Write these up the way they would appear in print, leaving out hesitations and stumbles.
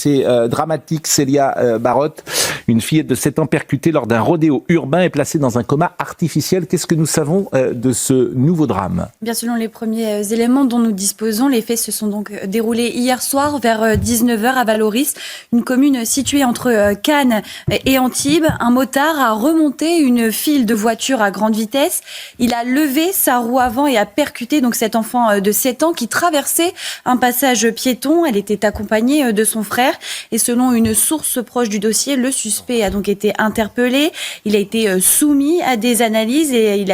C'est dramatique. Célia Barotte, une fillette de 7 ans percutée lors d'un rodéo urbain, est placée dans un coma artificiel. Qu'est-ce que nous savons de ce nouveau drame ? Bien, selon les premiers éléments dont nous disposons, les faits se sont donc déroulés hier soir vers 19h à Valoris, une commune située entre Cannes et Antibes. Un motard a remonté une file de voitures à grande vitesse. Il a levé sa roue avant et a percuté donc cet enfant de 7 ans qui traversait un passage piéton. Elle était accompagnée de son frère et selon une source proche du dossier, le suspect a donc été interpellé. Il a été soumis à des analyses et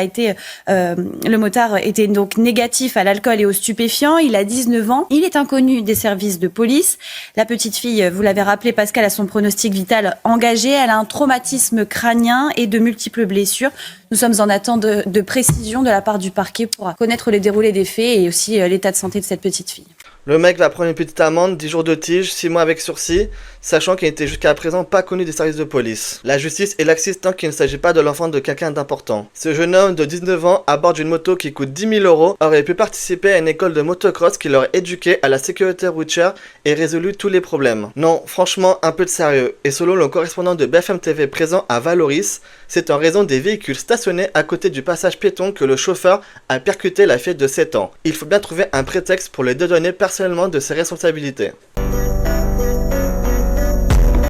le motard était donc négatif à l'alcool et aux stupéfiants. Il a 19 ans. Il est inconnu des services de police. La petite fille, vous l'avez rappelé, Pascal, a son pronostic vital engagé. Elle a un traumatisme crânien et de multiples blessures. Nous sommes en attente de précision de la part du parquet pour connaître le déroulé des faits et aussi l'état de santé de cette petite fille. Le mec va prendre une petite amende, 10 jours de tige, 6 mois avec sursis, sachant qu'il n'était jusqu'à présent pas connu des services de police. La justice est laxiste tant qu'il ne s'agit pas de l'enfant de quelqu'un d'important. Ce jeune homme de 19 ans, à bord d'une moto qui coûte 10 000 €, aurait pu participer à une école de motocross qui l'aurait éduqué à la sécurité routière et résolu tous les problèmes. Non, franchement, un peu de sérieux. Et selon le correspondant de BFM TV présent à Valoris, c'est en raison des véhicules stationnés à côté du passage piéton que le chauffeur a percuté la fillette de 7 ans. Il faut bien trouver un prétexte pour le dédouaner personnellement de ses responsabilités.